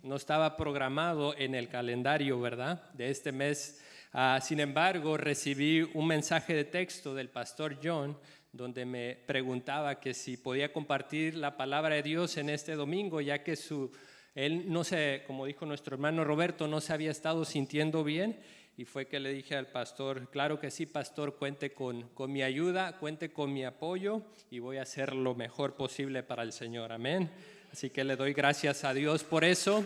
no estaba programado en el calendario, ¿verdad?, de este mes. Sin embargo, recibí un mensaje de texto del pastor John donde me preguntaba que si podía compartir la palabra de Dios en este domingo, ya que él no se, como dijo nuestro hermano Roberto, no se había estado sintiendo bien, y fue que le dije al pastor, claro que sí, pastor, cuente con mi ayuda, cuente con mi apoyo y voy a hacer lo mejor posible para el Señor, amén. Así que le doy gracias a Dios por eso.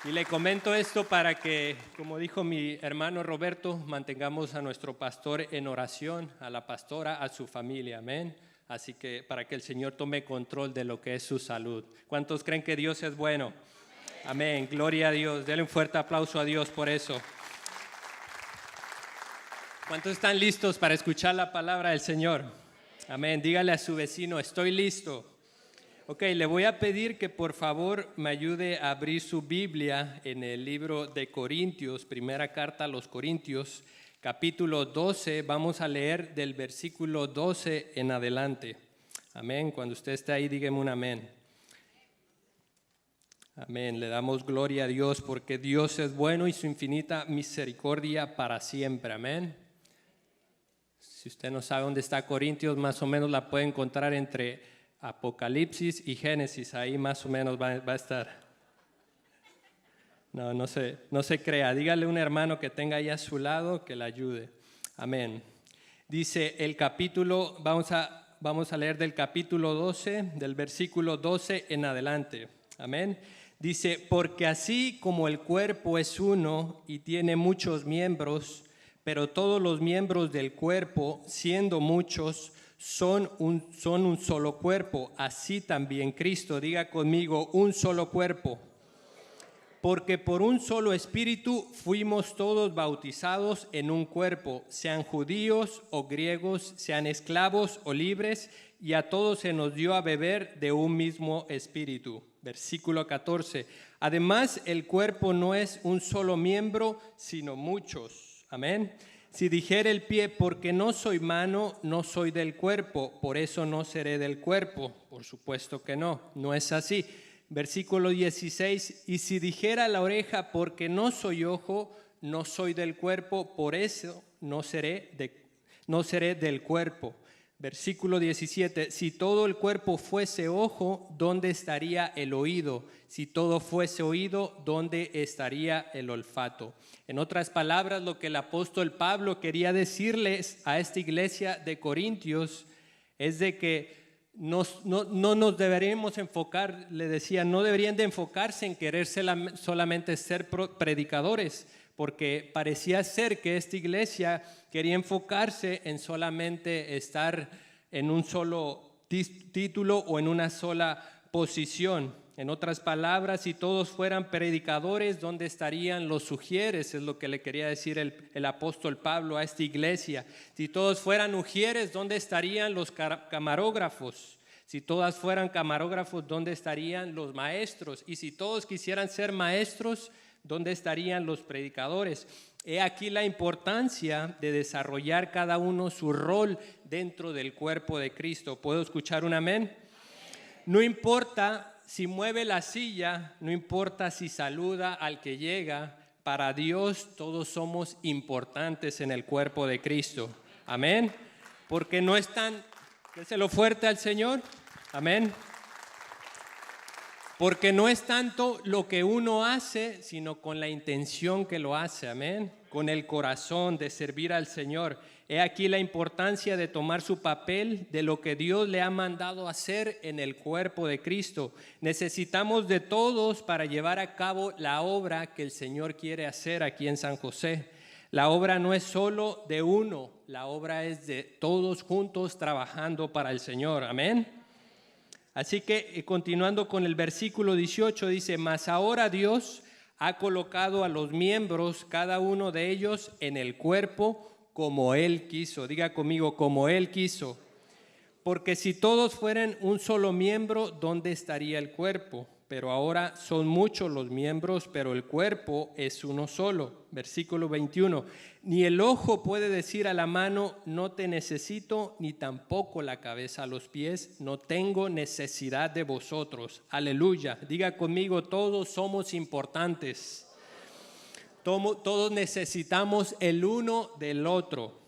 Y le comento esto para que, como dijo mi hermano Roberto, mantengamos a nuestro pastor en oración, a la pastora, a su familia, amén. Así que para que el Señor tome control de lo que es su salud. ¿Cuántos creen que Dios es bueno? Amén, gloria a Dios. Denle un fuerte aplauso a Dios por eso. ¿Cuántos están listos para escuchar la palabra del Señor? Amén, dígale a su vecino, estoy listo. Ok, le voy a pedir que por favor me ayude a abrir su Biblia en el libro de Corintios, primera carta a los Corintios, capítulo 12. Vamos a leer del versículo 12 en adelante. Amén. Cuando usted esté ahí, dígame un amén. Amén. Le damos gloria a Dios porque Dios es bueno y su infinita misericordia para siempre. Amén. Si usted no sabe dónde está Corintios, más o menos la puede encontrar entre Apocalipsis y Génesis, ahí más o menos va a estar. No se crea. Dígale a un hermano que tenga ahí a su lado que le ayude. Amén. Dice el capítulo, vamos a leer del capítulo 12, del versículo 12 en adelante. Amén. Dice, porque así como el cuerpo es uno y tiene muchos miembros, pero todos los miembros del cuerpo, siendo muchos, son un solo cuerpo, así también Cristo. Diga conmigo, un solo cuerpo. Porque por un solo espíritu fuimos todos bautizados en un cuerpo, sean judíos o griegos, sean esclavos o libres, y a todos se nos dio a beber de un mismo espíritu. Versículo 14. Además, el cuerpo no es un solo miembro, sino muchos. Amén. Si dijere el pie, porque no soy mano, no soy del cuerpo, por eso no seré del cuerpo. Por supuesto que no es así. Versículo 16, y si dijera la oreja, porque no soy ojo, no soy del cuerpo, por eso no seré del cuerpo. Versículo 17, si todo el cuerpo fuese ojo, ¿dónde estaría el oído? Si todo fuese oído, ¿dónde estaría el olfato? En otras palabras, lo que el apóstol Pablo quería decirles a esta iglesia de Corintios es de que no nos deberíamos enfocar, le decía, no deberían de enfocarse en querer solamente ser predicadores, porque parecía ser que esta iglesia quería enfocarse en solamente estar en un solo título o en una sola posición. En otras palabras, si todos fueran predicadores, ¿dónde estarían los ujieres? Es lo que le quería decir el apóstol Pablo a esta iglesia. Si todos fueran ujieres, ¿dónde estarían los camarógrafos? Si todas fueran camarógrafos, ¿dónde estarían los maestros? Y si todos quisieran ser maestros, ¿dónde estarían los predicadores? He aquí la importancia de desarrollar cada uno su rol dentro del cuerpo de Cristo. ¿Puedo escuchar un amén? No importa si mueve la silla, no importa si saluda al que llega, para Dios todos somos importantes en el cuerpo de Cristo. Amén. Porque no están, déselo fuerte al Señor. Amén. Porque no es tanto lo que uno hace, sino con la intención que lo hace, amén, con el corazón de servir al Señor. He aquí la importancia de tomar su papel de lo que Dios le ha mandado hacer en el cuerpo de Cristo. Necesitamos de todos para llevar a cabo la obra que el Señor quiere hacer aquí en San José. La obra no es solo de uno, la obra es de todos juntos trabajando para el Señor, amén. Así que continuando con el versículo 18 dice, mas ahora Dios ha colocado a los miembros, cada uno de ellos, en el cuerpo como Él quiso. Diga conmigo, como Él quiso. Porque si todos fueran un solo miembro, ¿dónde estaría el cuerpo? pero ahora son muchos los miembros, pero el cuerpo es uno solo. Versículo 21. Ni el ojo puede decir a la mano, no te necesito, ni tampoco la cabeza a los pies, no tengo necesidad de vosotros. Aleluya. Diga conmigo, todos somos importantes. Todos necesitamos el uno del otro.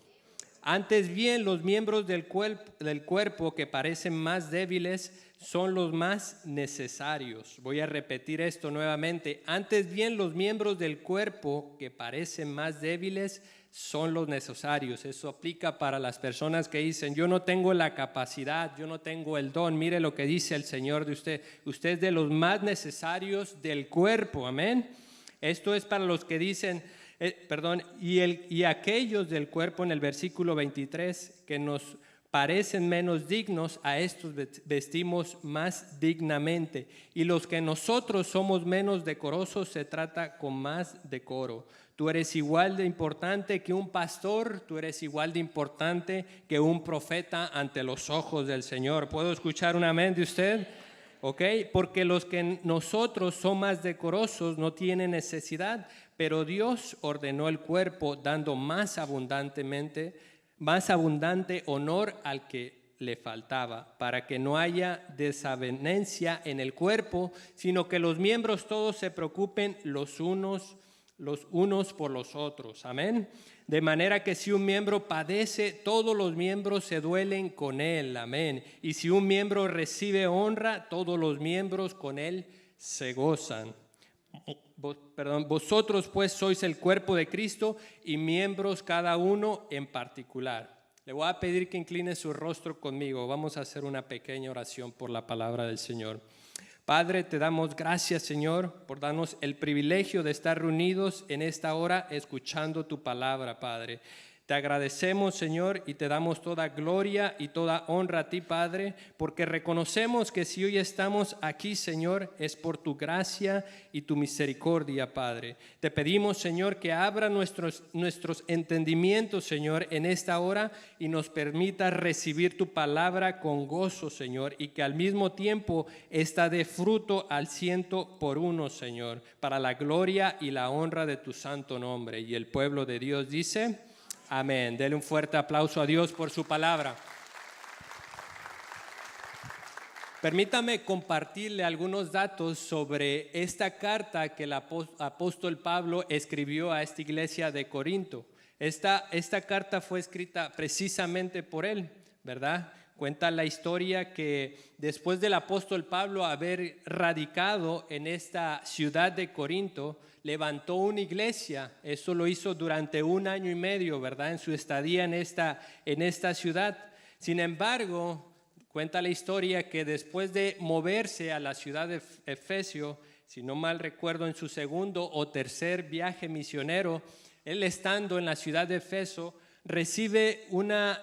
Antes bien, los miembros del cuerpo que parecen más débiles son los más necesarios. Voy a repetir esto nuevamente. Antes bien, los miembros del cuerpo que parecen más débiles son los necesarios. Eso aplica para las personas que dicen, yo no tengo la capacidad, yo no tengo el don. Mire lo que dice el Señor de usted. Usted es de los más necesarios del cuerpo. Amén. Esto es para los que dicen, y aquellos del cuerpo en el versículo 23 que nos parecen menos dignos, a estos vestimos más dignamente. Y los que nosotros somos menos decorosos se trata con más decoro. Tú eres igual de importante que un pastor, tú eres igual de importante que un profeta ante los ojos del Señor. ¿Puedo escuchar un amén de usted? ¿Ok? Porque los que nosotros son más decorosos no tienen necesidad, pero Dios ordenó el cuerpo dando más abundante honor al que le faltaba, para que no haya desavenencia en el cuerpo, sino que los miembros todos se preocupen los unos por los otros. Amén. De manera que si un miembro padece, todos los miembros se duelen con él. Amén. Y si un miembro recibe honra, todos los miembros con él se gozan. Vosotros pues sois el cuerpo de Cristo y miembros cada uno en particular. Le voy a pedir que incline su rostro conmigo. Vamos a hacer una pequeña oración por la palabra del Señor. Padre, te damos gracias, Señor, por darnos el privilegio de estar reunidos en esta hora escuchando tu palabra, Padre. Te agradecemos, Señor, y te damos toda gloria y toda honra a ti, Padre, porque reconocemos que si hoy estamos aquí, Señor, es por tu gracia y tu misericordia, Padre. Te pedimos, Señor, que abra nuestros entendimientos, Señor, en esta hora y nos permita recibir tu palabra con gozo, Señor, y que al mismo tiempo esta dé fruto al 100%, Señor, para la gloria y la honra de tu santo nombre. Y el pueblo de Dios dice... Amén. Dele un fuerte aplauso a Dios por su palabra. Permítame compartirle algunos datos sobre esta carta que el apóstol Pablo escribió a esta iglesia de Corinto. Esta carta fue escrita precisamente por él, ¿verdad? Cuenta la historia que después del apóstol Pablo haber radicado en esta ciudad de Corinto, levantó una iglesia. Eso lo hizo durante 1 año y medio, ¿verdad? En su estadía en esta ciudad. Sin embargo, cuenta la historia que después de moverse a la ciudad de Efesio, si no mal recuerdo, en su segundo o tercer viaje misionero, él estando en la ciudad de Efeso, recibe una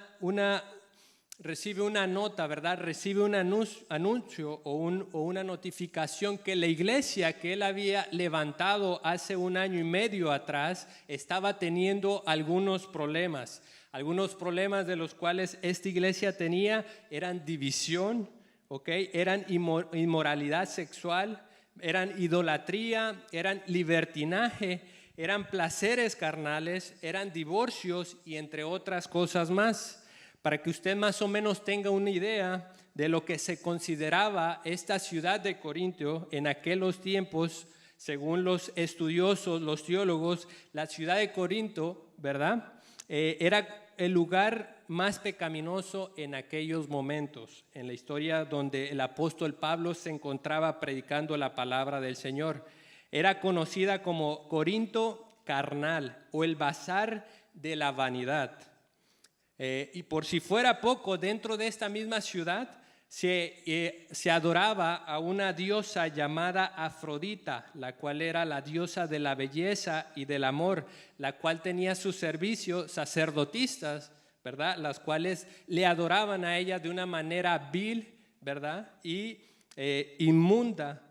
nota, ¿verdad? Recibe un anuncio o una notificación que la iglesia que él había levantado hace 1 año y medio atrás estaba teniendo algunos problemas. Algunos problemas de los cuales esta iglesia tenía eran división, ¿okay? Eran inmoralidad sexual, eran idolatría, eran libertinaje, eran placeres carnales, eran divorcios y entre otras cosas más. Para que usted más o menos tenga una idea de lo que se consideraba esta ciudad de Corinto en aquellos tiempos, según los estudiosos, los teólogos, la ciudad de Corinto, ¿verdad? Era el lugar más pecaminoso en aquellos momentos, en la historia donde el apóstol Pablo se encontraba predicando la palabra del Señor. Era conocida como Corinto carnal o el bazar de la vanidad. Y por si fuera poco, dentro de esta misma ciudad se adoraba a una diosa llamada Afrodita, la cual era la diosa de la belleza y del amor, la cual tenía su servicio sacerdotisas, ¿verdad? Las cuales le adoraban a ella de una manera vil, ¿verdad? Y inmunda.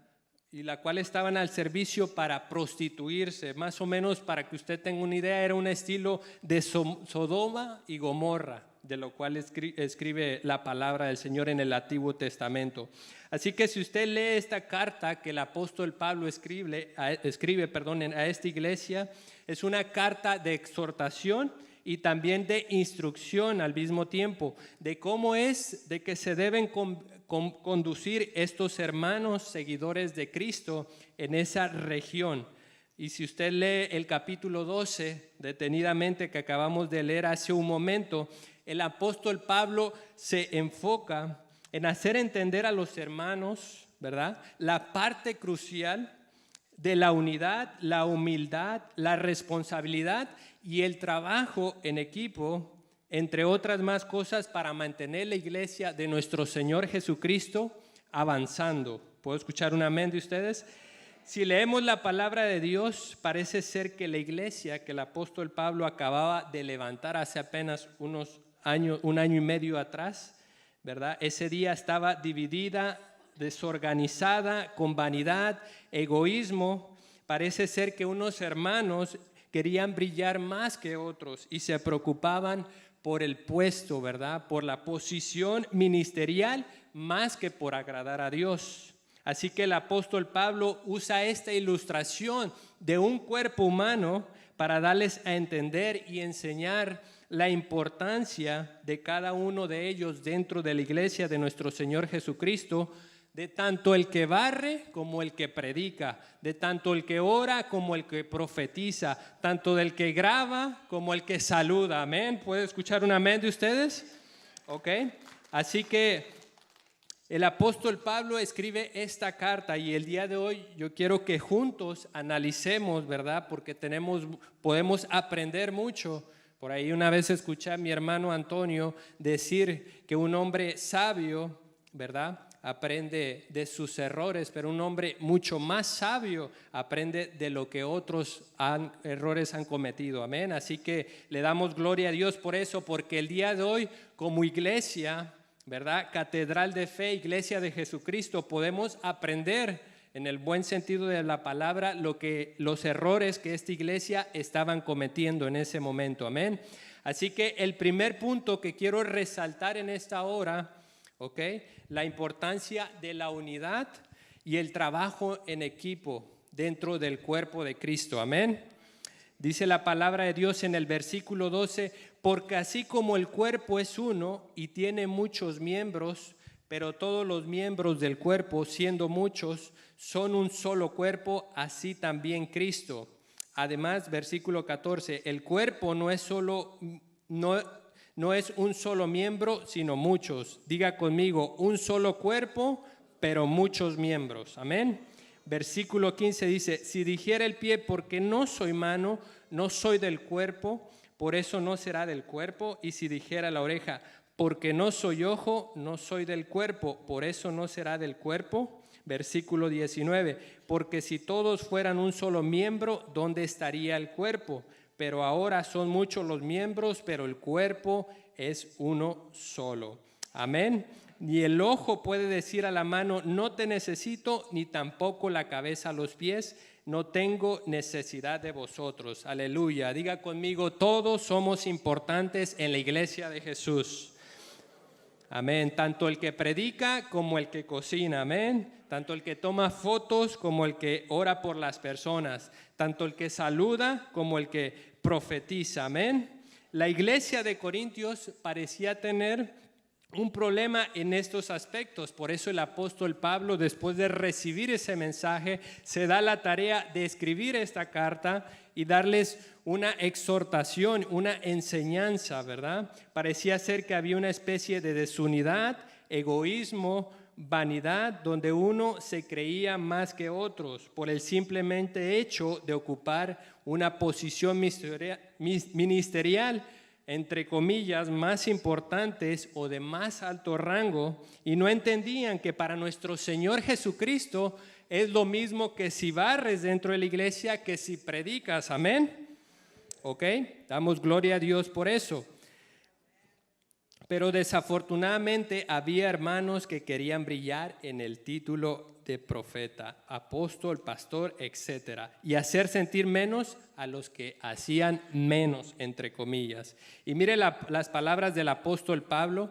y la cual estaban al servicio para prostituirse. Más o menos, para que usted tenga una idea, era un estilo de Sodoma y Gomorra, de lo cual escribe la palabra del Señor en el Antiguo Testamento. Así que si usted lee esta carta que el apóstol Pablo escribe a esta iglesia, es una carta de exhortación y también de instrucción al mismo tiempo, de cómo es de que se deben conducir estos hermanos seguidores de Cristo en esa región. Y si usted lee el capítulo 12 detenidamente, que acabamos de leer hace un momento, el apóstol Pablo se enfoca en hacer entender a los hermanos, ¿verdad?, la parte crucial de la unidad, la humildad, la responsabilidad y el trabajo en equipo, entre otras más cosas, para mantener la iglesia de nuestro Señor Jesucristo avanzando. ¿Puedo escuchar un amén de ustedes? Si leemos la palabra de Dios, parece ser que la iglesia que el apóstol Pablo acababa de levantar hace apenas un año y medio atrás, ¿verdad?, ese día estaba dividida, desorganizada, con vanidad, egoísmo. Parece ser que unos hermanos querían brillar más que otros y se preocupaban por el puesto, ¿verdad?, por la posición ministerial más que por agradar a Dios. Así que el apóstol Pablo usa esta ilustración de un cuerpo humano para darles a entender y enseñar la importancia de cada uno de ellos dentro de la iglesia de nuestro Señor Jesucristo, de tanto el que barre como el que predica, de tanto el que ora como el que profetiza, tanto del que graba como el que saluda. Amén. ¿Puede escuchar un amén de ustedes? Ok. Así que el apóstol Pablo escribe esta carta y el día de hoy yo quiero que juntos analicemos, ¿verdad?, porque podemos aprender mucho. Por ahí una vez escuché a mi hermano Antonio decir que un hombre sabio, ¿verdad?, aprende de sus errores, pero un hombre mucho más sabio aprende de lo que otros errores han cometido. Amén. Así que le damos gloria a Dios por eso, porque el día de hoy, como iglesia, ¿verdad?, catedral de fe, iglesia de Jesucristo, podemos aprender en el buen sentido de la palabra los errores que esta iglesia estaban cometiendo en ese momento. Amén. Así que el primer punto que quiero resaltar en esta hora, ¿ok?, la importancia de la unidad y el trabajo en equipo dentro del cuerpo de Cristo. Amén. Dice la palabra de Dios en el versículo 12, porque así como el cuerpo es uno y tiene muchos miembros, pero todos los miembros del cuerpo, siendo muchos, son un solo cuerpo, así también Cristo. Además, versículo 14, el cuerpo no es un solo miembro, sino muchos. Diga conmigo, un solo cuerpo, pero muchos miembros. Amén. Versículo 15 dice, si dijera el pie, porque no soy mano, no soy del cuerpo, por eso no será del cuerpo. Y si dijera la oreja, porque no soy ojo, no soy del cuerpo, por eso no será del cuerpo. Versículo 19, porque si todos fueran un solo miembro, ¿dónde estaría el cuerpo? Pero ahora son muchos los miembros, pero el cuerpo es uno solo. Amén. Ni el ojo puede decir a la mano, no te necesito, ni tampoco la cabeza a los pies, no tengo necesidad de vosotros. Aleluya. Diga conmigo, todos somos importantes en la iglesia de Jesús. Amén. Tanto el que predica como el que cocina. Amén. Tanto el que toma fotos como el que ora por las personas. Tanto el que saluda como el que profetiza. Amén. La iglesia de Corintios parecía tener un problema en estos aspectos. Por eso el apóstol Pablo, después de recibir ese mensaje, se da la tarea de escribir esta carta y darles una exhortación, una enseñanza, ¿verdad? Parecía ser que había una especie de desunidad, egoísmo, vanidad, donde uno se creía más que otros por el simplemente hecho de ocupar una posición ministerial, entre comillas, más importantes o de más alto rango, y no entendían que para nuestro Señor Jesucristo es lo mismo que si barres dentro de la iglesia que si predicas. Amén. Ok, damos gloria a Dios por eso. Pero desafortunadamente había hermanos que querían brillar en el título de profeta, apóstol, pastor, etc. Y hacer sentir menos a los que hacían menos, entre comillas. Y mire las palabras del apóstol Pablo,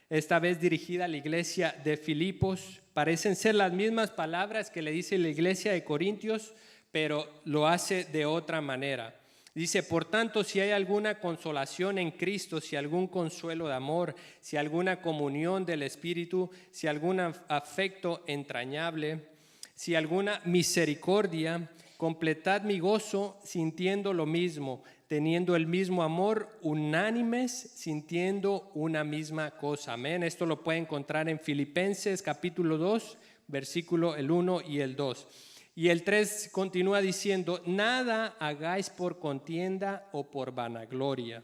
esta vez dirigida a la iglesia de Filipos. Parecen ser las mismas palabras que le dice la iglesia de Corintios, pero lo hace de otra manera. Dice, por tanto, si hay alguna consolación en Cristo, si algún consuelo de amor, si alguna comunión del Espíritu, si algún afecto entrañable, si alguna misericordia, completad mi gozo sintiendo lo mismo, teniendo el mismo amor, unánimes, sintiendo una misma cosa. Amén. Esto lo puede encontrar en Filipenses capítulo 2, versículo el 1 y el 2. Y el 3 continúa diciendo, nada hagáis por contienda o por vanagloria.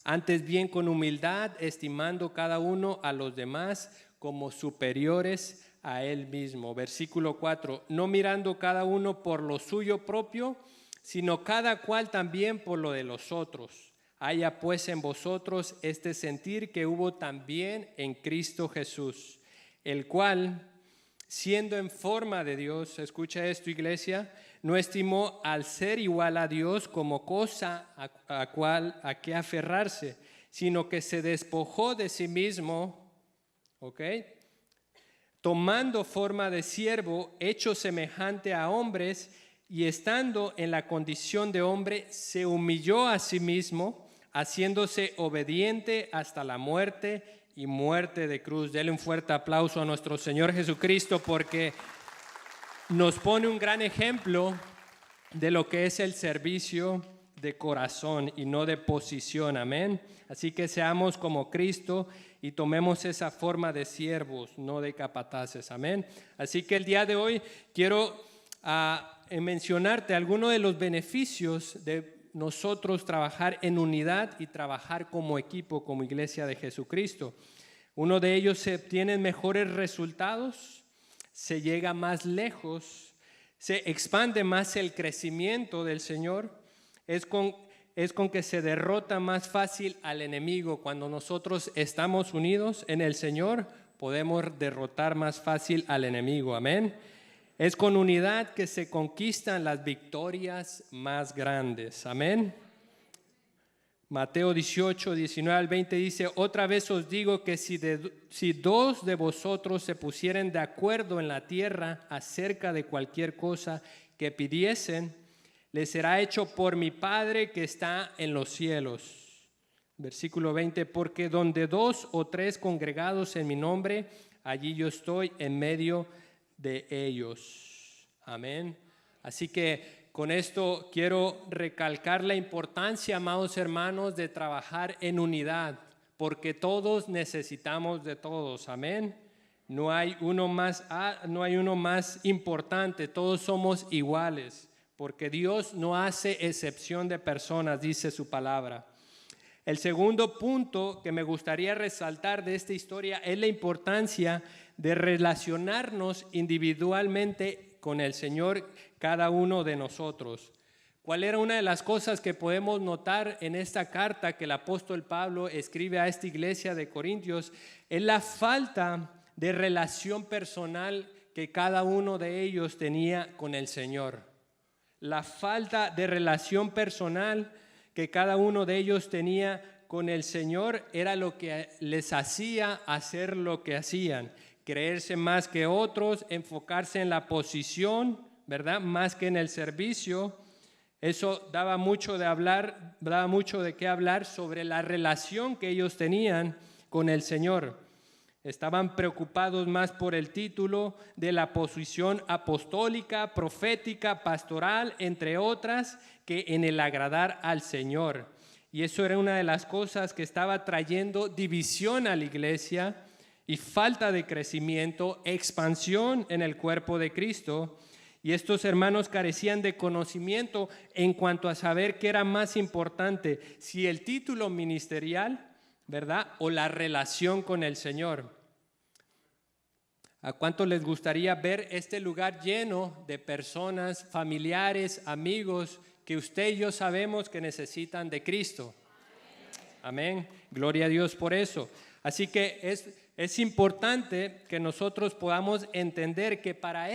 Antes bien con humildad, estimando cada uno a los demás como superiores a él mismo. Versículo 4, no mirando cada uno por lo suyo propio, sino cada cual también por lo de los otros. Haya pues en vosotros este sentir que hubo también en Cristo Jesús, el cual, siendo en forma de Dios, escucha esto, iglesia, no estimó al ser igual a Dios como cosa a que aferrarse, sino que se despojó de sí mismo, ¿ok? Tomando forma de siervo, hecho semejante a hombres, y estando en la condición de hombre, se humilló a sí mismo, haciéndose obediente hasta la muerte y muerte de cruz. Dele un fuerte aplauso a nuestro Señor Jesucristo, porque nos pone un gran ejemplo de lo que es el servicio de corazón y no de posición. Amén. Así que seamos como Cristo y tomemos esa forma de siervos, no de capataces. Amén. Así que el día de hoy quiero mencionarte algunos de los beneficios de nosotros trabajar en unidad y trabajar como equipo, como iglesia de Jesucristo. Uno de ellos, se obtienen mejores resultados, se llega más lejos, se expande más el crecimiento del Señor, es con que se derrota más fácil al enemigo. Cuando nosotros estamos unidos en el Señor, podemos derrotar más fácil al enemigo. Amén. Es con unidad que se conquistan las victorias más grandes. Amén. Mateo 18, 19 al 20 dice, otra vez os digo que si dos de vosotros se pusieren de acuerdo en la tierra acerca de cualquier cosa que pidiesen, les será hecho por mi Padre que está en los cielos. Versículo 20, porque donde dos o tres congregados en mi nombre, allí yo estoy en medio de ellos. Amén. Así que con esto quiero recalcar la importancia, amados hermanos, de trabajar en unidad, porque todos necesitamos de todos. Amén. No hay uno más importante, todos somos iguales, porque Dios no hace excepción de personas, dice su palabra. El segundo punto que me gustaría resaltar de esta historia es la importancia de relacionarnos individualmente con el Señor, cada uno de nosotros. ¿Cuál era una de las cosas que podemos notar en esta carta que el apóstol Pablo escribe a esta iglesia de Corintios? Es la falta de relación personal que cada uno de ellos tenía con el Señor. La falta de relación personal que cada uno de ellos tenía con el Señor era lo que les hacía hacer lo que hacían. Creerse más que otros, enfocarse en la posición, ¿verdad? Más que en el servicio. Eso daba mucho de qué hablar sobre la relación que ellos tenían con el Señor. Estaban preocupados más por el título de la posición apostólica, profética, pastoral, entre otras, que en el agradar al Señor. Y eso era una de las cosas que estaba trayendo división a la iglesia y falta de crecimiento, expansión en el cuerpo de Cristo. Y estos hermanos carecían de conocimiento en cuanto a saber qué era más importante, si el título ministerial, ¿verdad?, o la relación con el Señor. ¿A cuánto les gustaría ver este lugar lleno de personas, familiares, amigos, que usted y yo sabemos que necesitan de Cristo? Amén. Gloria a Dios por eso. Así que es importante que nosotros podamos entender que para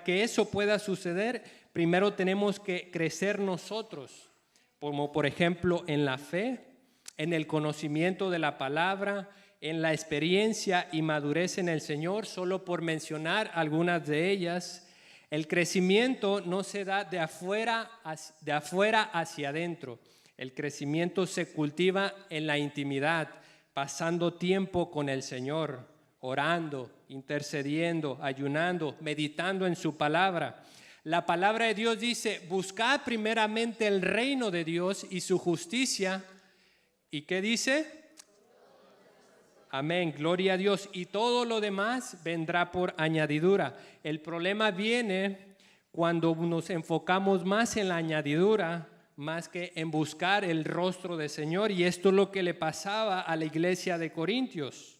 que eso pueda suceder, primero tenemos que crecer nosotros, como por ejemplo en la fe, en el conocimiento de la palabra, en la experiencia y madurez en el Señor, solo por mencionar algunas de ellas. El crecimiento no se da de afuera hacia adentro. El crecimiento se cultiva en la intimidad, pasando tiempo con el Señor, orando, intercediendo, ayunando, meditando en su palabra. La palabra de Dios dice: buscad primeramente el reino de Dios y su justicia. ¿Y qué dice? Amén, gloria a Dios. Y todo lo demás vendrá por añadidura. El problema viene cuando nos enfocamos más en la añadidura, más que en buscar el rostro del Señor. Y esto es lo que le pasaba a la iglesia de Corintios.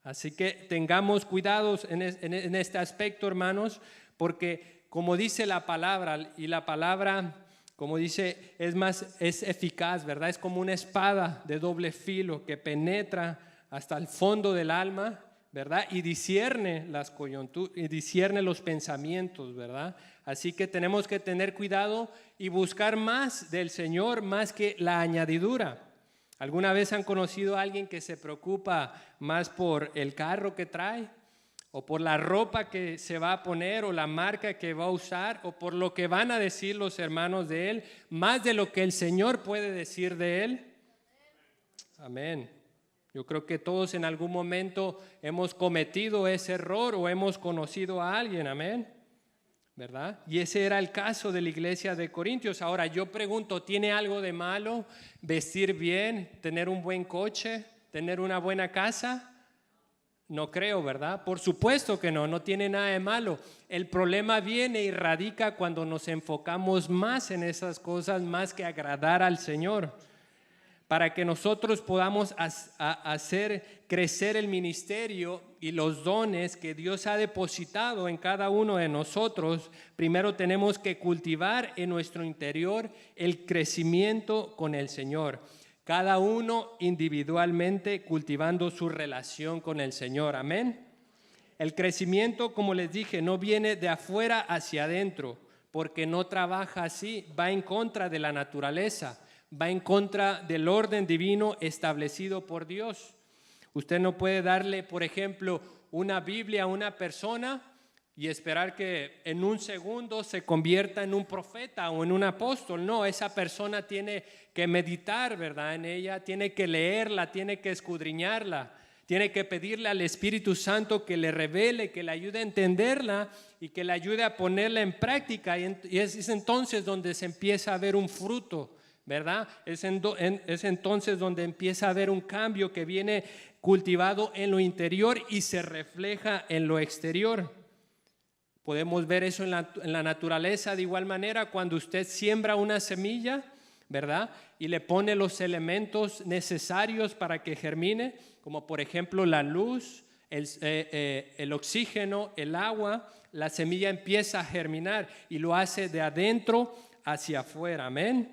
Así que tengamos cuidados en este aspecto, hermanos, porque como dice la palabra, y la palabra, como dice, es eficaz, ¿verdad? Es como una espada de doble filo que penetra hasta el fondo del alma, ¿verdad? Y discierne las coyunturas, y discierne los pensamientos, ¿verdad? Así que tenemos que tener cuidado y buscar más del Señor, más que la añadidura. ¿Alguna vez han conocido a alguien que se preocupa más por el carro que trae, o por la ropa que se va a poner, o la marca que va a usar, o por lo que van a decir los hermanos de él, más de lo que el Señor puede decir de él? Amén. Yo creo que todos en algún momento hemos cometido ese error o hemos conocido a alguien, amén, ¿verdad? Y ese era el caso de la iglesia de Corintios. Ahora yo pregunto, ¿tiene algo de malo vestir bien, tener un buen coche, tener una buena casa? No creo, ¿verdad? Por supuesto que no tiene nada de malo. El problema viene y radica cuando nos enfocamos más en esas cosas, más que agradar al Señor. Para que nosotros podamos hacer crecer el ministerio y los dones que Dios ha depositado en cada uno de nosotros, primero tenemos que cultivar en nuestro interior el crecimiento con el Señor. Cada uno individualmente cultivando su relación con el Señor. Amén. El crecimiento, como les dije, no viene de afuera hacia adentro, porque no trabaja así, va en contra de la naturaleza. Va en contra del orden divino establecido por Dios. Usted no puede darle, por ejemplo, una Biblia a una persona y esperar que en un segundo se convierta en un profeta o en un apóstol. No, esa persona tiene que meditar, ¿verdad?, en ella, tiene que leerla, tiene que escudriñarla, tiene que pedirle al Espíritu Santo que le revele, que le ayude a entenderla y que le ayude a ponerla en práctica. Y es entonces donde se empieza a ver un fruto, ¿verdad? Es entonces donde empieza a haber un cambio que viene cultivado en lo interior y se refleja en lo exterior. Podemos ver eso en la naturaleza de igual manera cuando usted siembra una semilla, ¿verdad? Y le pone los elementos necesarios para que germine, como por ejemplo la luz, el oxígeno, el agua. La semilla empieza a germinar y lo hace de adentro hacia afuera. Amén.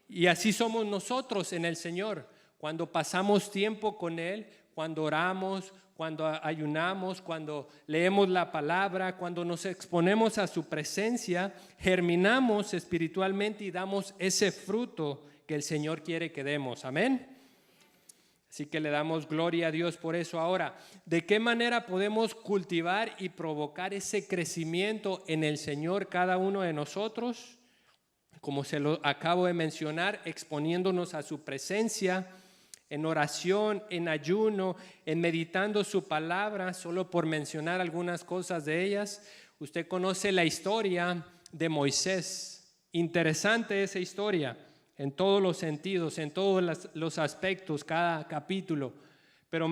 Y así somos nosotros en el Señor. Cuando pasamos tiempo con Él, cuando oramos, cuando ayunamos, cuando leemos la palabra, cuando nos exponemos a su presencia, germinamos espiritualmente y damos ese fruto que el Señor quiere que demos. Amén. Así que le damos gloria a Dios por eso. Ahora, ¿de qué manera podemos cultivar y provocar ese crecimiento en el Señor cada uno de nosotros? Como se lo acabo de mencionar, exponiéndonos a su presencia, en oración, en ayuno, en meditando su palabra, solo por mencionar algunas cosas de ellas. Usted conoce la historia de Moisés. Interesante esa historia, en todos los sentidos, en todos los aspectos, cada capítulo. Pero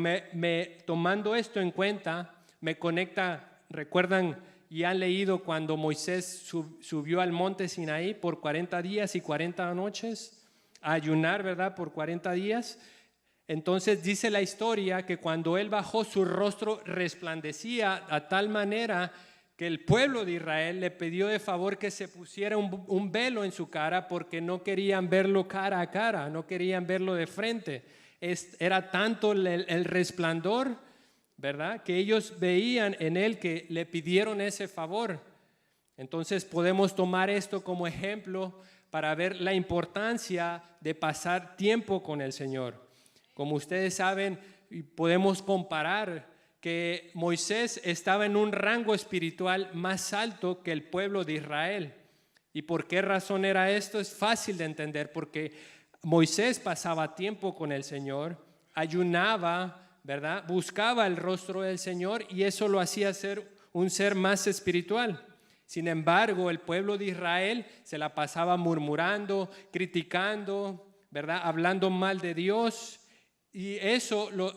tomando esto en cuenta, me conecta, ¿recuerdan? Y han leído cuando Moisés subió al monte Sinaí por 40 días y 40 noches a ayunar, ¿verdad? Por 40 días. Entonces dice la historia que cuando él bajó, su rostro resplandecía a tal manera que el pueblo de Israel le pidió de favor que se pusiera un velo en su cara porque no querían verlo cara a cara, no querían verlo de frente. Era tanto el resplandor, ¿verdad?, que ellos veían en él que le pidieron ese favor. Entonces podemos tomar esto como ejemplo para ver la importancia de pasar tiempo con el Señor. Como ustedes saben, podemos comparar que Moisés estaba en un rango espiritual más alto que el pueblo de Israel. ¿Y por qué razón era esto? Es fácil de entender, porque Moisés pasaba tiempo con el Señor, ayunaba, ¿verdad?, buscaba el rostro del Señor, y eso lo hacía ser un ser más espiritual. Sin embargo, el pueblo de Israel se la pasaba murmurando, criticando, ¿verdad?, hablando mal de Dios. Y eso los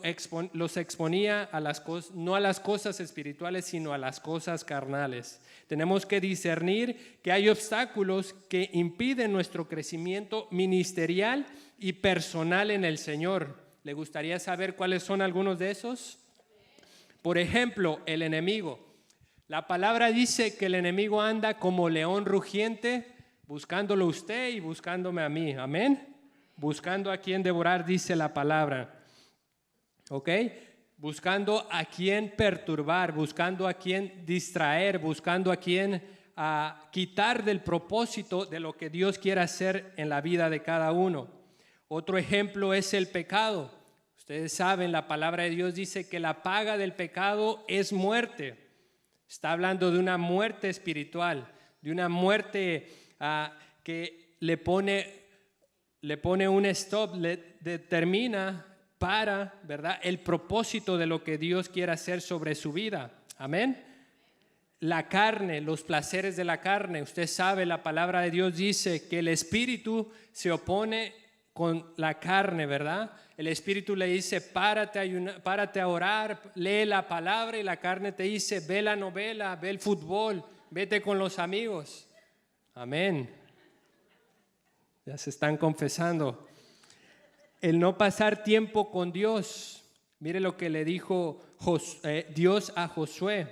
exponía a las cosas, no a las cosas espirituales, sino a las cosas carnales. Tenemos que discernir que hay obstáculos que impiden nuestro crecimiento ministerial y personal en el Señor. ¿Le gustaría saber cuáles son algunos de esos? Por ejemplo, el enemigo. La palabra dice que el enemigo anda como león rugiente, buscándolo a usted y buscándome a mí. Amén. Buscando a quien devorar, dice la palabra. ¿Ok? Buscando a quien perturbar, buscando a quien distraer, buscando a quien quitar del propósito de lo que Dios quiere hacer en la vida de cada uno. Otro ejemplo es el pecado. Ustedes saben, la palabra de Dios dice que la paga del pecado es muerte. Está hablando de una muerte espiritual, de una muerte que le pone un stop, le determina ¿verdad?, el propósito de lo que Dios quiere hacer sobre su vida. Amén. La carne, los placeres de la carne. Usted sabe, la palabra de Dios dice que el espíritu se opone con la carne, ¿verdad? El espíritu le dice, párate a orar, lee la palabra, y la carne te dice, ve la novela, ve el fútbol, vete con los amigos. Amén. Ya se están confesando. El no pasar tiempo con Dios. Mire lo que le dijo Dios a Josué.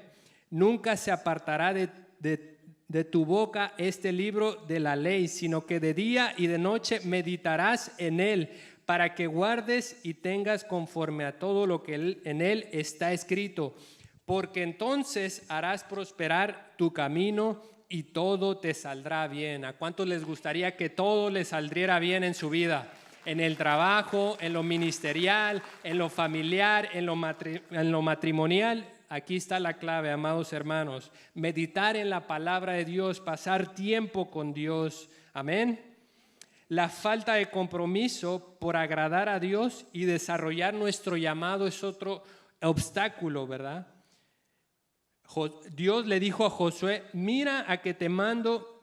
Nunca se apartará de tu boca este libro de la ley, sino que de día y de noche meditarás en él, para que guardes y tengas conforme a todo lo que en él está escrito. Porque entonces harás prosperar tu camino y todo te saldrá bien. ¿A cuántos les gustaría que todo les saldría bien en su vida? En el trabajo, en lo ministerial, en lo familiar, en lo matrimonial. Aquí está la clave, amados hermanos. Meditar en la palabra de Dios, pasar tiempo con Dios. Amén. La falta de compromiso por agradar a Dios y desarrollar nuestro llamado es otro obstáculo, ¿verdad? Dios le dijo a Josué, mira que te mando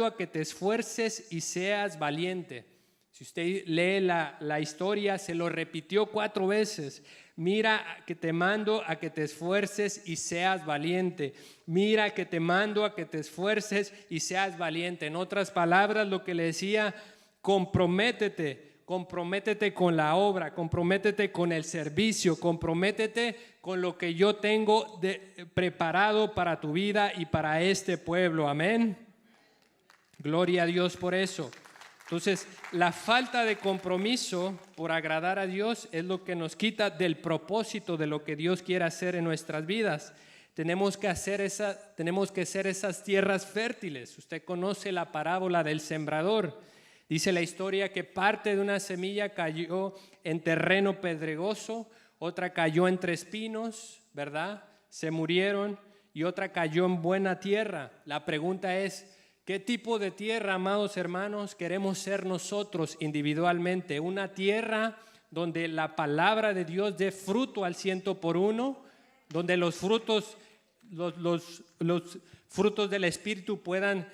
a que te esfuerces y seas valiente. Si usted lee la historia, se lo repitió 4 veces. Mira que te mando a que te esfuerces y seas valiente. Mira que te mando a que te esfuerces y seas valiente. En otras palabras, lo que le decía, comprométete con la obra, comprométete con el servicio, comprométete con lo que yo tengo preparado para tu vida y para este pueblo. Amén. Gloria a Dios por eso. Entonces, la falta de compromiso por agradar a Dios es lo que nos quita del propósito de lo que Dios quiere hacer en nuestras vidas. Tenemos que ser esas tierras fértiles. Usted conoce la parábola del sembrador. Dice la historia que parte de una semilla cayó en terreno pedregoso, otra cayó entre espinos, ¿verdad? Se murieron, y otra cayó en buena tierra. La pregunta es, ¿qué tipo de tierra, amados hermanos, queremos ser nosotros individualmente? ¿Una tierra donde la palabra de Dios dé fruto al 100%, donde los frutos del Espíritu puedan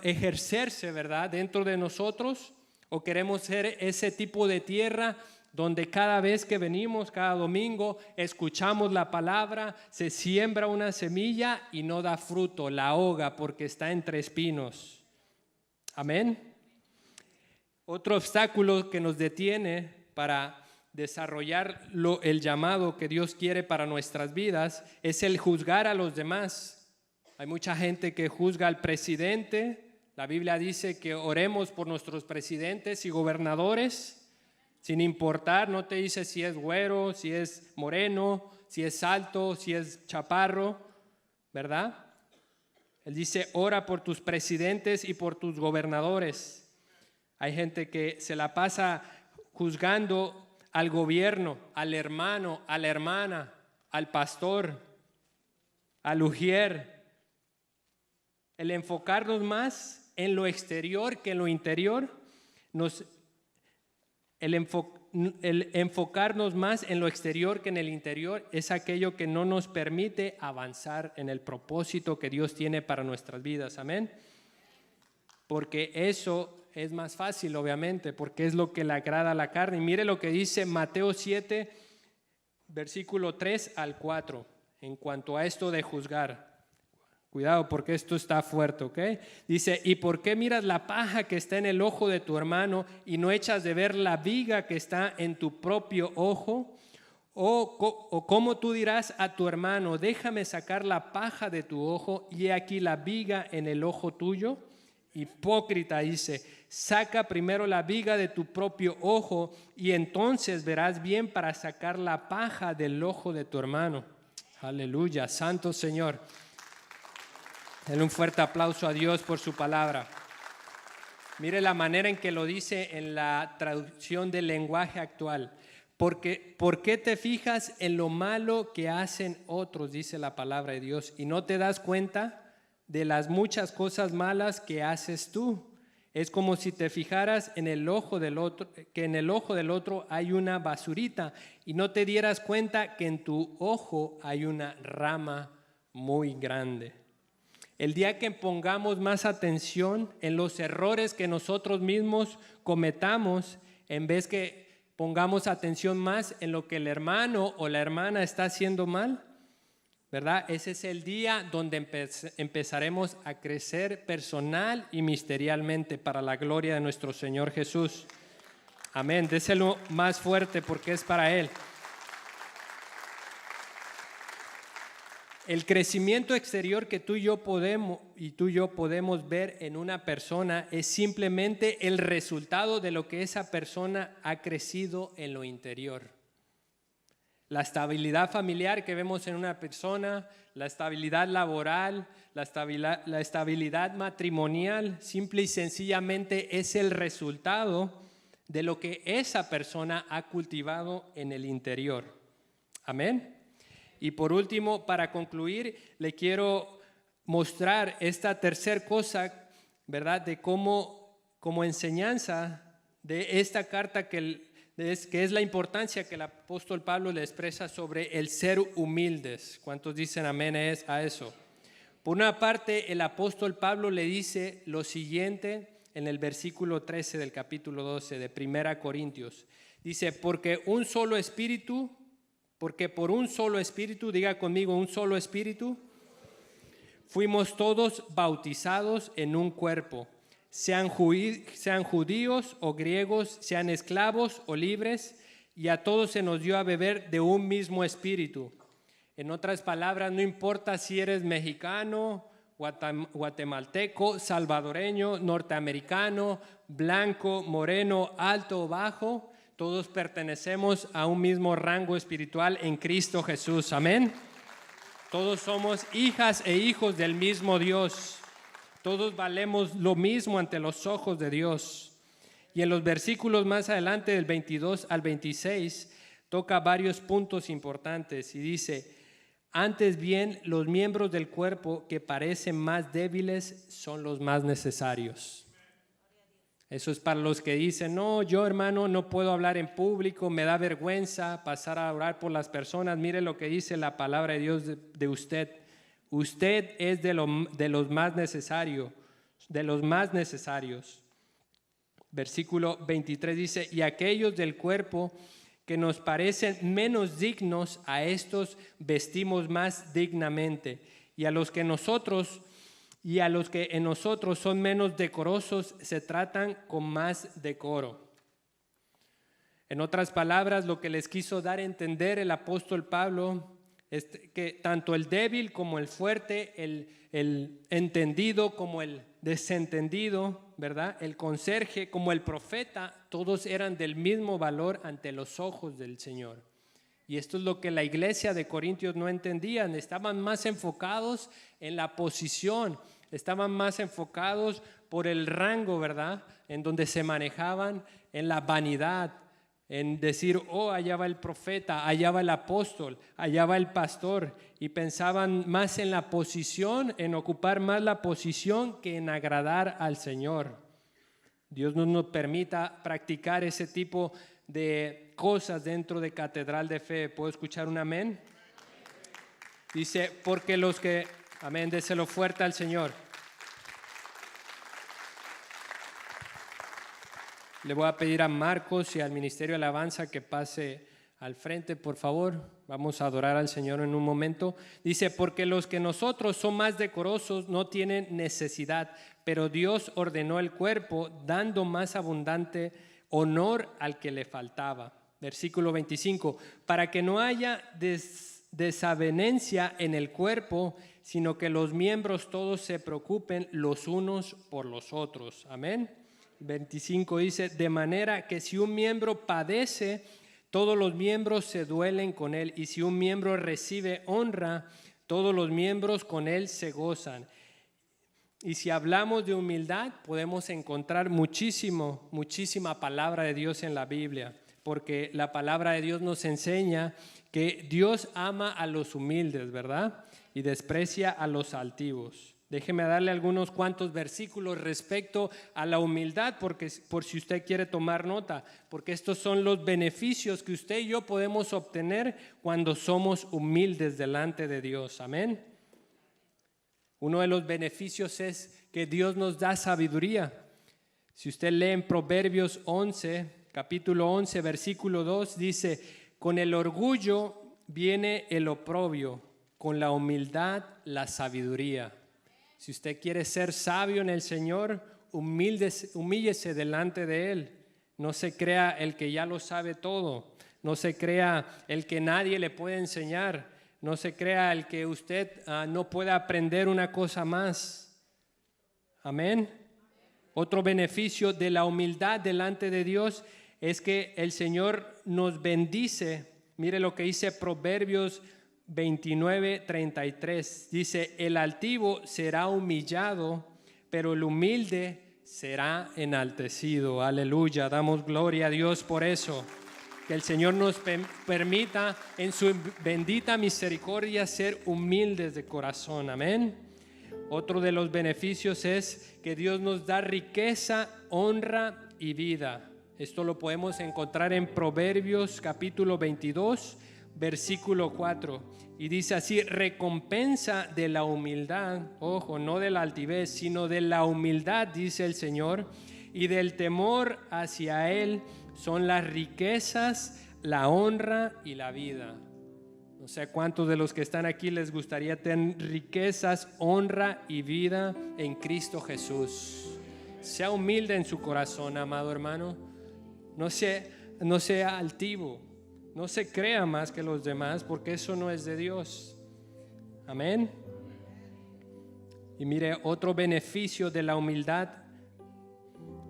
ejercerse, ¿verdad?, dentro de nosotros? ¿O queremos ser ese tipo de tierra donde cada vez que venimos, cada domingo, escuchamos la palabra, se siembra una semilla y no da fruto, la ahoga porque está entre espinos? Amén. Otro obstáculo que nos detiene para desarrollar el llamado que Dios quiere para nuestras vidas es el juzgar a los demás. Hay mucha gente que juzga al presidente. La Biblia dice que oremos por nuestros presidentes y gobernadores, sin importar, no te dice si es güero, si es moreno, si es alto, si es chaparro, ¿verdad? Él dice, ora por tus presidentes y por tus gobernadores. Hay gente que se la pasa juzgando al gobierno, al hermano, a la hermana, al pastor, al ujier. El enfocarnos más en lo exterior que en lo interior, el enfocarnos más en lo exterior que en el interior es aquello que no nos permite avanzar en el propósito que Dios tiene para nuestras vidas. Amén. Porque eso es más fácil, obviamente, porque es lo que le agrada a la carne. Y mire lo que dice Mateo 7, versículo 3 al 4, en cuanto a esto de juzgar. Cuidado, porque esto está fuerte, ¿ok? Dice, ¿y por qué miras la paja que está en el ojo de tu hermano y no echas de ver la viga que está en tu propio ojo? ¿O cómo tú dirás a tu hermano, déjame sacar la paja de tu ojo y he aquí la viga en el ojo tuyo? Hipócrita, dice, saca primero la viga de tu propio ojo y entonces verás bien para sacar la paja del ojo de tu hermano. Aleluya, santo Señor. Denle un fuerte aplauso a Dios por su palabra. Mire la manera en que lo dice en la traducción del lenguaje actual. ¿Por qué te fijas en lo malo que hacen otros? Dice la palabra de Dios. Y no te das cuenta de las muchas cosas malas que haces tú. Es como si te fijaras en el ojo del otro, que en el ojo del otro hay una basurita y no te dieras cuenta que en tu ojo hay una rama muy grande. El día que pongamos más atención en los errores que nosotros mismos cometamos, en vez que pongamos atención más en lo que el hermano o la hermana está haciendo mal, ¿verdad? Ese es el día donde empezaremos a crecer personal y ministerialmente para la gloria de nuestro Señor Jesús. Amén. Déselo más fuerte porque es para Él. El crecimiento exterior que tú y yo podemos ver en una persona es simplemente el resultado de lo que esa persona ha crecido en lo interior. La estabilidad familiar que vemos en una persona, la estabilidad laboral, la estabilidad matrimonial, simple y sencillamente es el resultado de lo que esa persona ha cultivado en el interior. Amén. Y por último, para concluir, le quiero mostrar esta tercera cosa, ¿verdad? De cómo, como enseñanza de esta carta que es la importancia que el apóstol Pablo le expresa sobre el ser humildes. ¿Cuántos dicen amén a eso? Por una parte, el apóstol Pablo le dice lo siguiente en el versículo 13 del capítulo 12 de 1 Corintios. Dice, porque por un solo espíritu, diga conmigo, un solo espíritu, fuimos todos bautizados en un cuerpo, sean judíos o griegos, sean esclavos o libres, y a todos se nos dio a beber de un mismo espíritu. En otras palabras, no importa si eres mexicano, guatemalteco, salvadoreño, norteamericano, blanco, moreno, alto o bajo, todos pertenecemos a un mismo rango espiritual en Cristo Jesús. Amén. Todos somos hijas e hijos del mismo Dios. Todos valemos lo mismo ante los ojos de Dios. Y en los versículos más adelante, del 22 al 26, toca varios puntos importantes y dice, antes bien, los miembros del cuerpo que parecen más débiles son los más necesarios. Eso es para los que dicen, no, yo hermano no puedo hablar en público, me da vergüenza pasar a orar por las personas. Mire lo que dice la palabra de Dios de usted. Usted es de los más necesarios, Versículo 23 dice, y aquellos del cuerpo que nos parecen menos dignos, a estos vestimos más dignamente, y a los que en nosotros son menos decorosos, se tratan con más decoro. En otras palabras, lo que les quiso dar a entender el apóstol Pablo es que tanto el débil como el fuerte, el entendido como el desentendido, ¿verdad? El conserje como el profeta, todos eran del mismo valor ante los ojos del Señor. Y esto es lo que la iglesia de Corintios no entendían. Estaban más enfocados en la posición, estaban más enfocados por el rango, ¿verdad? En donde se manejaban, en la vanidad, en decir, oh, allá va el profeta, allá va el apóstol, allá va el pastor, y pensaban más en la posición, en ocupar más la posición que en agradar al Señor. Dios no nos permita practicar ese tipo de cosas dentro de Catedral de Fe. ¿Puedo escuchar un amén? Dice, porque los que, amén, déselo fuerte al Señor. Le voy a pedir a Marcos y al Ministerio de Alabanza que pase al frente, por favor. Vamos a adorar al Señor en un momento. Dice, porque los que nosotros son más decorosos no tienen necesidad, pero Dios ordenó el cuerpo, dando más abundante honor al que le faltaba. Versículo 25, para que no haya desavenencia en el cuerpo, sino que los miembros todos se preocupen los unos por los otros. Amén. 25 dice, de manera que si un miembro padece, todos los miembros se duelen con él, y si un miembro recibe honra, todos los miembros con él se gozan. Y si hablamos de humildad, podemos encontrar muchísima palabra de Dios en la Biblia, porque la palabra de Dios nos enseña que Dios ama a los humildes, ¿verdad? Y desprecia a los altivos. Déjeme darle algunos cuantos versículos respecto a la humildad, porque, por si usted quiere tomar nota, porque estos son los beneficios que usted y yo podemos obtener cuando somos humildes delante de Dios. Amén. Uno de los beneficios es que Dios nos da sabiduría. Si usted lee en Proverbios 11, capítulo 11, versículo 2, dice, con el orgullo viene el oprobio, con la humildad la sabiduría. Si usted quiere ser sabio en el Señor, humíllese delante de Él. No se crea el que ya lo sabe todo. No se crea el que nadie le puede enseñar. No se crea el que usted no pueda aprender una cosa más. Amén. Otro beneficio de la humildad delante de Dios es que el Señor nos bendice. Mire lo que dice Proverbios 29:33. Dice, el altivo será humillado, pero el humilde será enaltecido. Aleluya, damos gloria a Dios por eso. Que el Señor nos permita en su bendita misericordia ser humildes de corazón. Amén. Otro de los beneficios es que Dios nos da riqueza, honra y vida. Esto lo podemos encontrar en Proverbios capítulo 22, versículo 4. Y dice así, recompensa de la humildad, ojo, no de la altivez, sino de la humildad, dice el Señor, y del temor hacia Él son las riquezas, la honra y la vida. No sé cuántos de los que están aquí les gustaría tener riquezas, honra y vida en Cristo Jesús. Sea humilde en su corazón, amado hermano. No sea altivo. No se crea más que los demás, porque eso no es de Dios. Amén. Y mire, otro beneficio de la humildad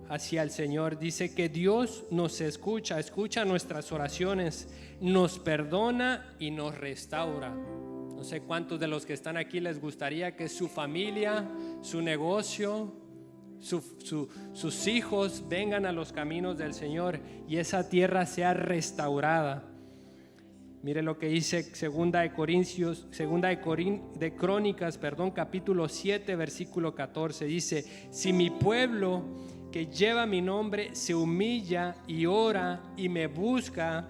hacia el Señor, dice que Dios nos escucha nuestras oraciones, nos perdona y nos restaura. No sé cuántos de los que están aquí les gustaría que su familia, su negocio, sus hijos vengan a los caminos del Señor y esa tierra sea restaurada. Mire lo que dice Segunda de Crónicas, capítulo 7, versículo 14. Dice, si mi pueblo que lleva mi nombre se humilla y ora y me busca,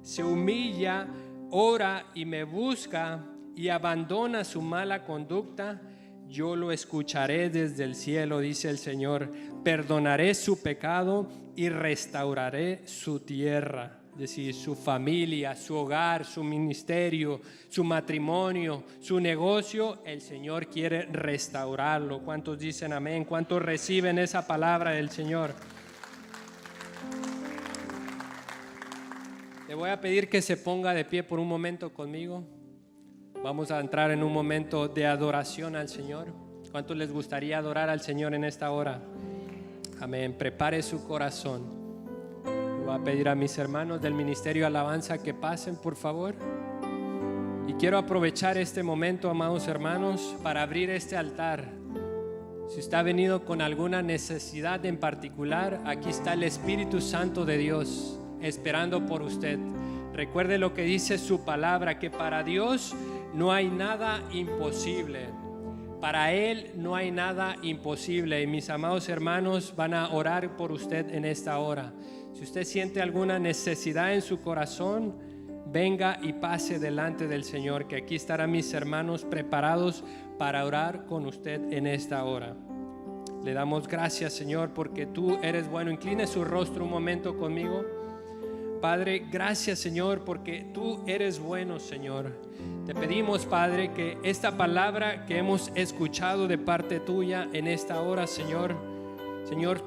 se humilla, ora y me busca y abandona su mala conducta, yo lo escucharé desde el cielo, dice el Señor, perdonaré su pecado y restauraré su tierra. Es decir, su familia, su hogar, su ministerio, su matrimonio, su negocio, el Señor quiere restaurarlo. ¿Cuántos dicen amén? ¿Cuántos reciben esa palabra del Señor? Le voy a pedir que se ponga de pie por un momento conmigo. Vamos a entrar en un momento de adoración al Señor. ¿Cuántos les gustaría adorar al Señor en esta hora? Amén. Prepare su corazón. Voy a pedir a mis hermanos del Ministerio de Alabanza que pasen, por favor. Y quiero aprovechar este momento, amados hermanos, para abrir este altar. Si usted ha venido con alguna necesidad en particular, aquí está el Espíritu Santo de Dios esperando por usted. Recuerde lo que dice su palabra, que para Dios no hay nada imposible. Para Él no hay nada imposible. Y mis amados hermanos van a orar por usted en esta hora. Si usted siente alguna necesidad en su corazón, venga y pase delante del Señor, que aquí estarán mis hermanos preparados para orar con usted en esta hora. Le damos gracias, Señor, porque tú eres bueno. Incline su rostro un momento conmigo. Padre, gracias, Señor, porque tú eres bueno, Señor. Te pedimos, Padre, que esta palabra que hemos escuchado de parte tuya en esta hora, Señor,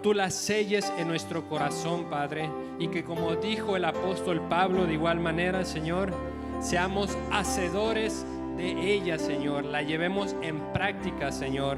tú la selles en nuestro corazón, Padre, y que, como dijo el apóstol Pablo, de igual manera, Señor, seamos hacedores de ella, Señor, la llevemos en práctica, Señor,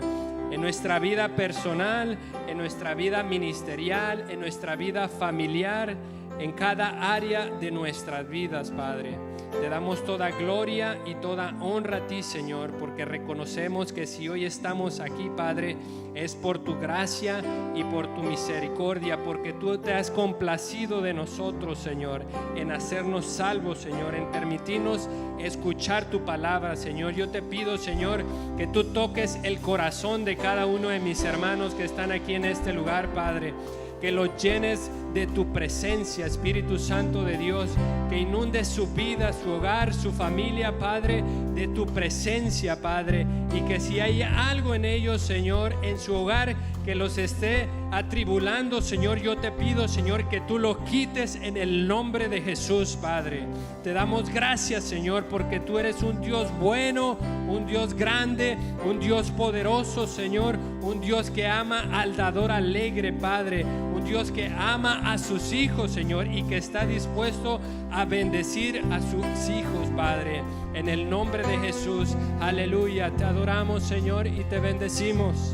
en nuestra vida personal, en nuestra vida ministerial, en nuestra vida familiar, en cada área de nuestras vidas, Padre. Te damos toda gloria y toda honra a ti, Señor, porque reconocemos que si hoy estamos aquí, Padre, es por tu gracia y por tu misericordia, porque tú te has complacido de nosotros, Señor, en hacernos salvos, Señor, en permitirnos escuchar tu palabra, Señor. Yo te pido, Señor, que tú toques el corazón de cada uno de mis hermanos que están aquí en este lugar, Padre, que los llenes de tu presencia, Espíritu Santo de Dios, que inunde su vida, su hogar, su familia, Padre, de tu presencia, Padre, y que si hay algo en ellos, Señor, en su hogar que los esté atribulando, Señor, yo te pido, Señor, que tú lo quites en el nombre de Jesús, Padre. Te damos gracias, Señor, porque tú eres un Dios bueno, un Dios grande, un Dios poderoso, Señor, un Dios que ama al dador alegre, Padre, un Dios que ama a sus hijos, Señor, y que está dispuesto a bendecir a sus hijos, Padre, en el nombre de Jesús. Aleluya, te adoramos, Señor, y te bendecimos.